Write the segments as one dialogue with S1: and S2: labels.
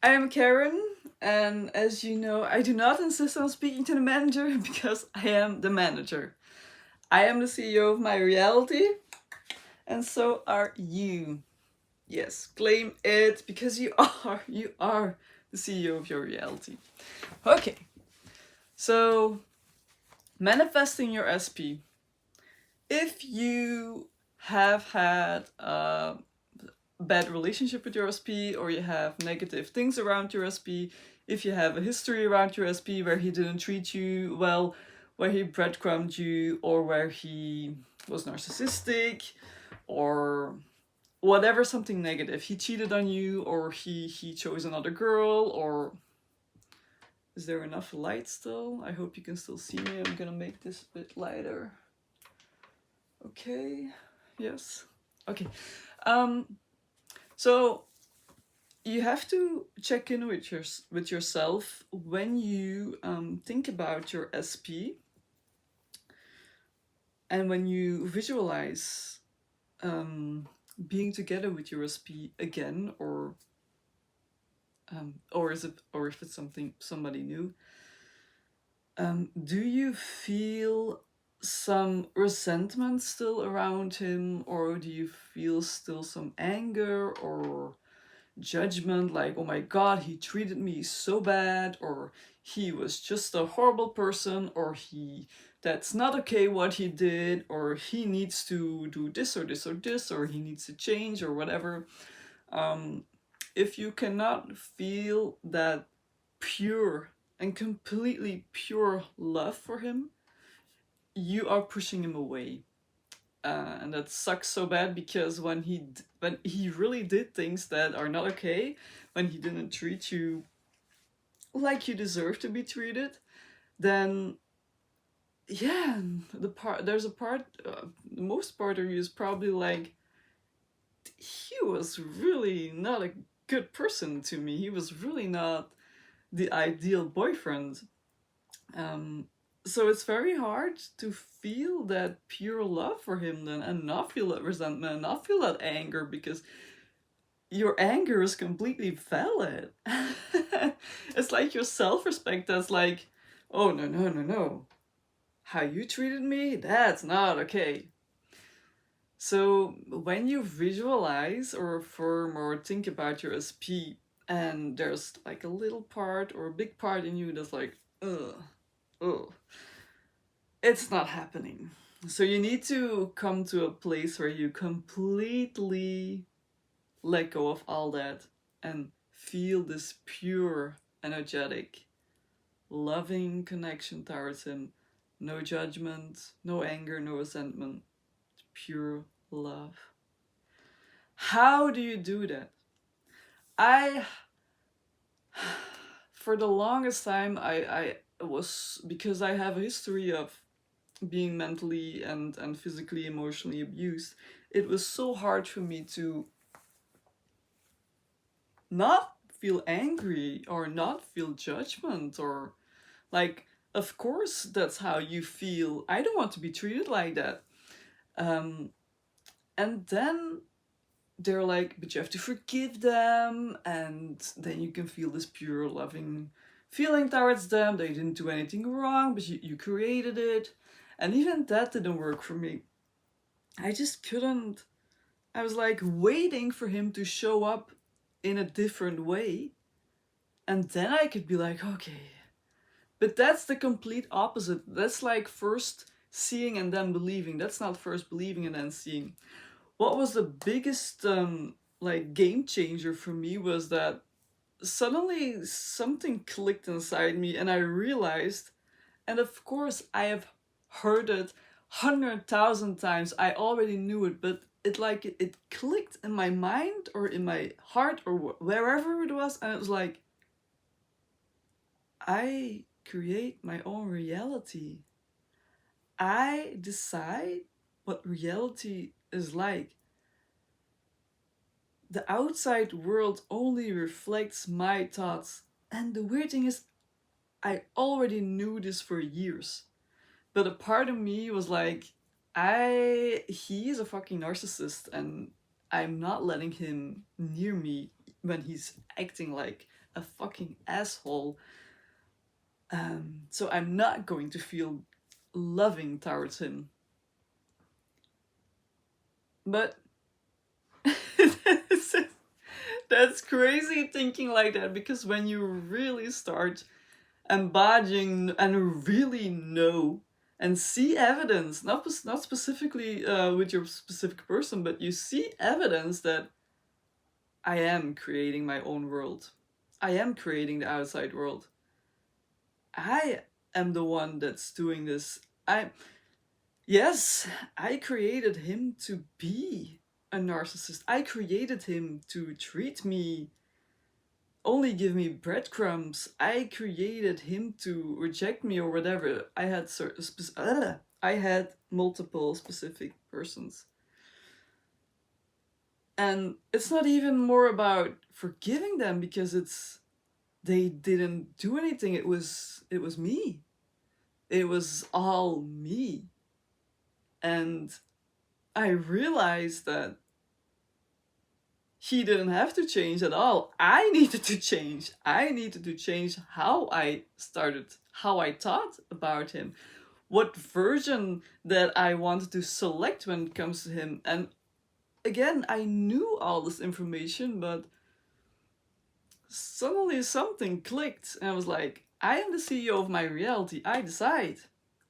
S1: I am Karen, and as you know, I do not insist on speaking to the manager because I am the manager. I am the CEO of my reality, and so are you. Yes, claim it because you are the CEO of your reality. Okay, so manifesting your SP. If you have had a bad relationship with your SP, or you have negative things around your SP, if you have a history around your SP where he didn't treat you well, where he breadcrumbed you, or where he was narcissistic, or whatever, something negative, he cheated on you, or he chose another girl, or is there enough light still? I hope you can still see me. I'm gonna make this a bit lighter. Okay. Yes. Okay. um so you have to check in with yourself when you think about your SP, and when you visualize um, being together with your SP again, or is it, or if it's somebody new. Do you feel some resentment still around him, or do you feel still some anger or judgment, like, oh my god, he treated me so bad, or he was just a horrible person, or that's not okay what he did, or he needs to do this or this or this, or he needs to change, or whatever. um if you cannot feel that pure and completely pure love for him, you are pushing him away. And that sucks so bad, because when he really did things that are not okay, when he didn't treat you like you deserve to be treated, then yeah, there's a part, the most part of you is probably like, he was really not a good person to me. He was really not the ideal boyfriend. Um, so it's very hard to feel that pure love for him then, and not feel that resentment, and not feel that anger, because your anger is completely valid. It's like your self-respect that's like, oh no, no, no, no, how you treated me, that's not okay. So when you visualize or affirm or think about your SP, and there's like a little part or a big part in you that's like, ugh, ugh, it's not happening. So you need to come to a place where you completely let go of all that and feel this pure, energetic, loving connection towards him. No judgment, no anger, no resentment, pure love. How do you do that? I, for the longest time, I was, because I have a history of being mentally and physically, emotionally abused. It was so hard for me to not feel angry or not feel judgment, or like, of course that's how you feel, I don't want to be treated like that. um and then they're like, but you have to forgive them, and then you can feel this pure loving feeling towards them. They didn't do anything wrong, but you created it. And even that didn't work for me. I just couldn't. I was like waiting for him to show up in a different way, and then I could be like, okay. But that's the complete opposite. That's like first seeing and then believing. That's not first believing and then seeing. What was the biggest like game changer for me was that suddenly something clicked inside me, and I realized, and of course I have heard it 100,000 times, I already knew it, but it clicked in my mind or in my heart or wherever it was, and it was like, I create my own reality. I decide what reality is like. The outside world only reflects my thoughts. And the weird thing is, I already knew this for years. But a part of me was like, he is a fucking narcissist, and I'm not letting him near me. when he's acting like a fucking asshole. So I'm not going to feel loving towards him. But that's crazy thinking like that, because when you really start embodying and really know and see evidence, not specifically with your specific person, but you see evidence that I am creating my own world. I am creating the outside world. I am the one that's doing this. Yes, I created him to be a narcissist. I created him to treat me, only give me breadcrumbs. I created him to reject me or whatever. I had multiple specific persons. And it's not even more about forgiving them, because they didn't do anything. It was me. It was all me. And I realized that he didn't have to change at all. I needed to change. I needed to change how I thought about him, what version that I wanted to select when it comes to him. And again, I knew all this information, but suddenly something clicked, and I was like, I am the CEO of my reality. I decide.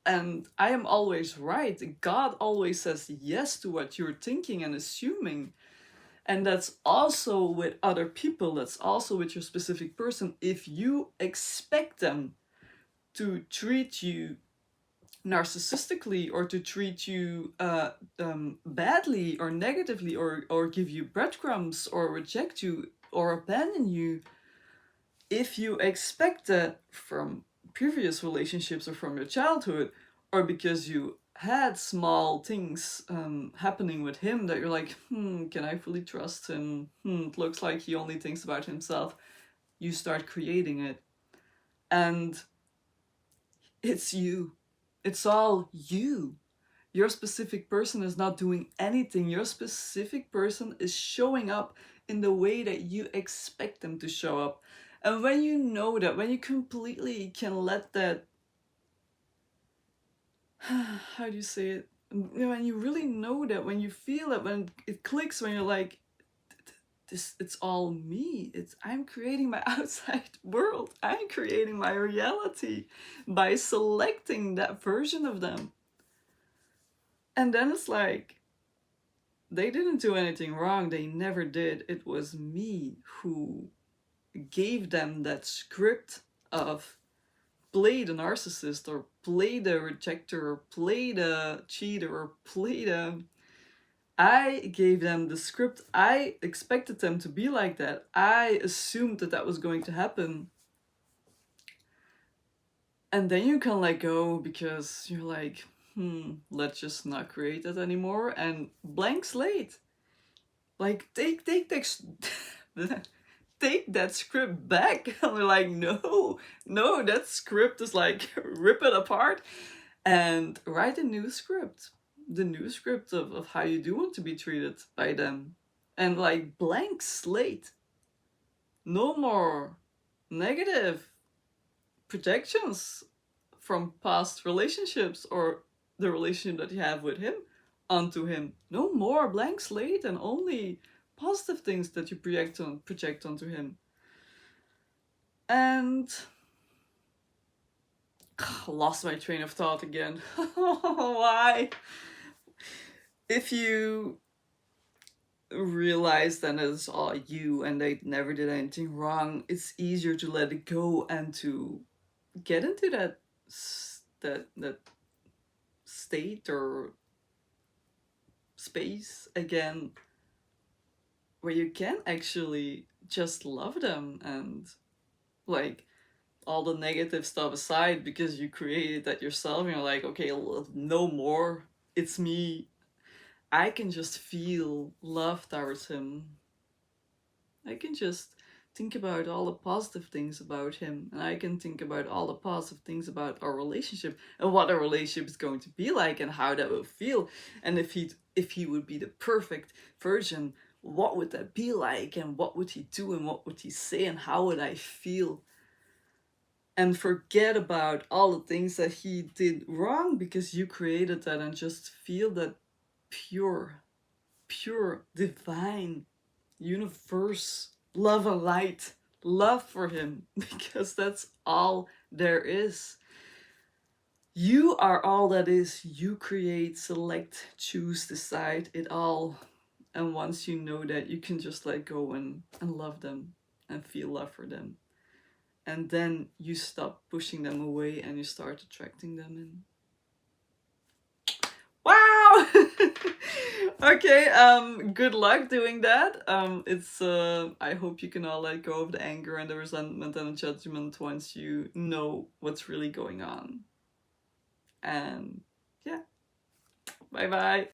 S1: And I am always right. God always says yes to what you're thinking and assuming. And that's also with other people, that's also with your specific person. If you expect them to treat you narcissistically, or to treat you badly or negatively, or give you breadcrumbs, or reject you or abandon you, if you expect that from previous relationships or from your childhood, or because you had small things happening with him that you're like, can I fully trust him? It looks like he only thinks about himself. You start creating it. And it's you. It's all you. Your specific person is not doing anything. Your specific person is showing up in the way that you expect them to show up. And when you know that, when you completely can let that, how do you say it? When you really know that, when you feel it, when it clicks, when you're like, this, it's all me. I'm creating my outside world. I'm creating my reality by selecting that version of them. And then it's like, they didn't do anything wrong. They never did. It was me who gave them that script of play the narcissist, or play the rejecter, or play the cheater, or play the... I gave them the script. I expected them to be like that. I assumed that that was going to happen. And then you can let go, because you're like, let's just not create that anymore. And blank slate. Like, take take that script back. And we're like, no, that script is like, rip it apart and write a new script. The new script of how you do want to be treated by them. And like, blank slate. No more negative projections from past relationships, or the relationship that you have with him, onto him. No more blank slate, and only positive things that you project onto him. And lost my train of thought again. Why? If you realize that it's all you and they never did anything wrong, it's easier to let it go and to get into that state or space again, where you can actually just love them, and like, all the negative stuff aside, because you created that yourself, and you're like, okay, no more, it's me. I can just feel love towards him. I can just think about all the positive things about him, and I can think about all the positive things about our relationship, and what our relationship is going to be like, and how that will feel, and if he would be the perfect version what would that be like, and what would he do, and what would he say, and how would I feel? And forget about all the things that he did wrong because you created that, and just feel that pure, pure, divine, universe, love and light, love for him, because that's all there is. You are all that is. You create, select, choose, decide it all. And once you know that, you can just let go and love them and feel love for them. And then you stop pushing them away and you start attracting them in. Wow. Okay, good luck doing that. It's I hope you can all let go of the anger and the resentment and the judgment once you know what's really going on. And yeah, bye bye.